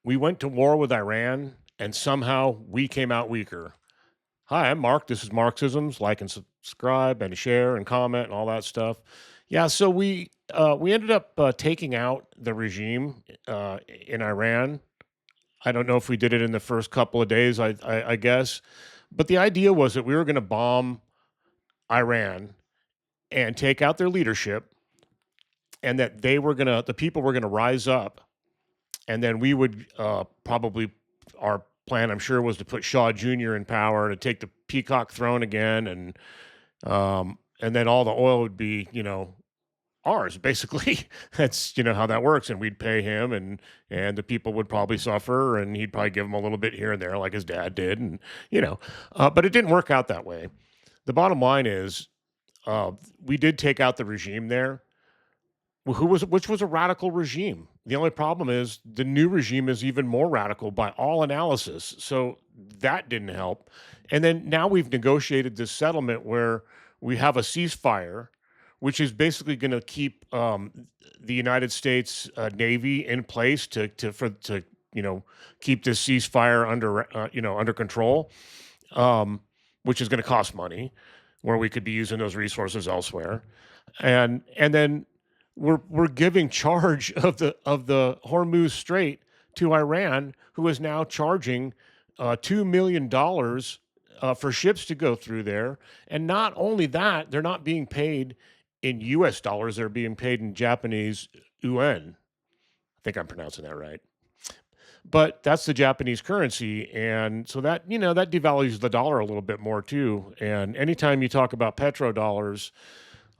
We went to war with Iran, and somehow we came out weaker. Hi, I'm Mark. This is Marxisms. Like and subscribe and share and comment and all that stuff. Yeah, so we ended up taking out the regime in Iran. I don't know if we did it in the first couple of days. I guess, but the idea was that we were going to bomb Iran and take out their leadership, and that the people were gonna rise up, and then we would probably our plan, I'm sure, was to put Shaw Jr. in power to take the peacock throne again, and then all the oil would be, ours basically. That's how that works, and we'd pay him, and the people would probably suffer, and he'd probably give them a little bit here and there, like his dad did, and but it didn't work out that way. The bottom line is, we did take out the regime there, which was a radical regime. The only problem is the new regime is even more radical by all analysis. So that didn't help. And then now we've negotiated this settlement where we have a ceasefire, which is basically going to keep the United States Navy in place to keep this ceasefire under control, um, which is going to cost money, where we could be using those resources elsewhere, and then we're giving charge of the Hormuz Strait to Iran, who is now charging $2 million for ships to go through there. And not only that, they're not being paid in U.S. dollars; they're being paid in Japanese yuan. I think I'm pronouncing that right. But that's the Japanese currency, and so that devalues the dollar a little bit more too. And anytime you talk about petrodollars,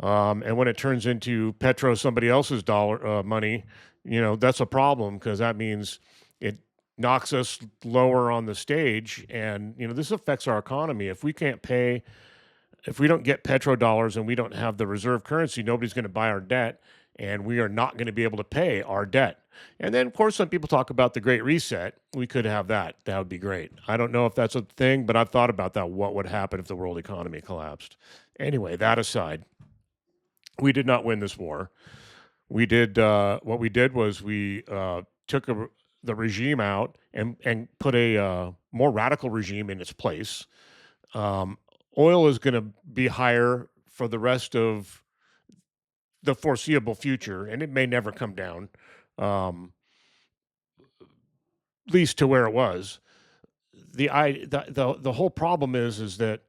and when it turns into somebody else's dollar money, that's a problem because that means it knocks us lower on the stage, and this affects our economy. If we don't get petrodollars and we don't have the reserve currency, nobody's going to buy our debt, and we are not going to be able to pay our debt. And then, of course, some people talk about the Great Reset. We could have that. That would be great. I don't know if that's a thing, but I've thought about that. What would happen if the world economy collapsed? Anyway, that aside, we did not win this war. We did what we did was we took the regime out and put a more radical regime in its place. Um, Oil is going to be higher for the rest of the foreseeable future, and it may never come down, um, at least to where it was. The whole problem is that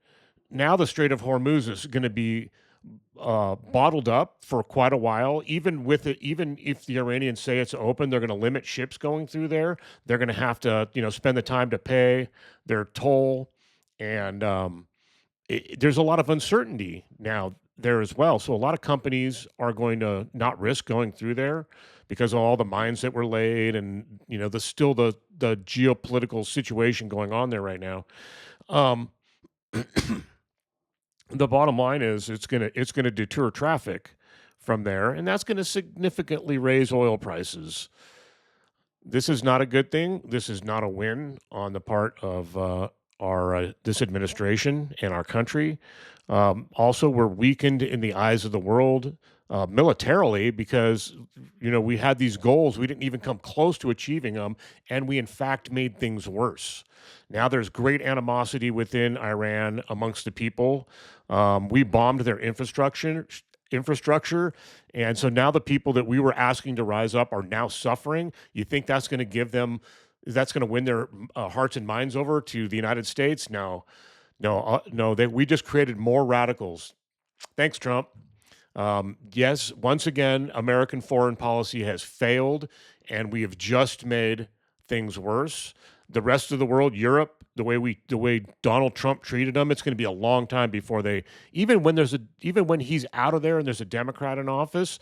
now the Strait of Hormuz is going to be bottled up for quite a while. Even if the Iranians say it's open, they're going to limit ships going through there. They're going to have to, spend the time to pay their toll, and there's a lot of uncertainty now there as well. So a lot of companies are going to not risk going through there because of all the mines that were laid, and the geopolitical situation going on there right now. Um, the bottom line is it's gonna deter traffic from there, and that's gonna significantly raise oil prices. This is not a good thing. This is not a win on the part of our this administration and our country. Also, we're weakened in the eyes of the world militarily because we had these goals. We didn't even come close to achieving them, and we in fact made things worse. Now there's great animosity within Iran amongst the people. We bombed their infrastructure. And so now the people that we were asking to rise up are now suffering. You think that's going to win their hearts and minds over to the United States? No, no, no. We just created more radicals. Thanks, Trump. Yes, once again, American foreign policy has failed, and we have just made things worse. The rest of the world, Europe, the way Donald Trump treated them, it's going to be a long time before they even when he's out of there and there's a Democrat in office,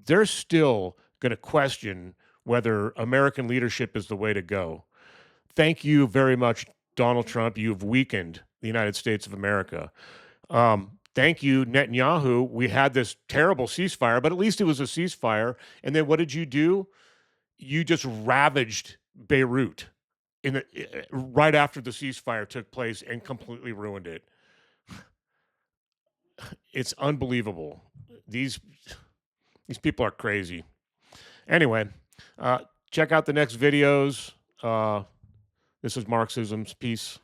they're still going to question whether American leadership is the way to go. Thank you very much, Donald Trump. You've weakened the United States of America. Thank you, Netanyahu. We had this terrible ceasefire, but at least it was a ceasefire. And then what did you do? You just ravaged Beirut right after the ceasefire took place and completely ruined it. It's unbelievable. These these people are crazy. Anyway, check out the next videos. Uh, this is Marxism's piece.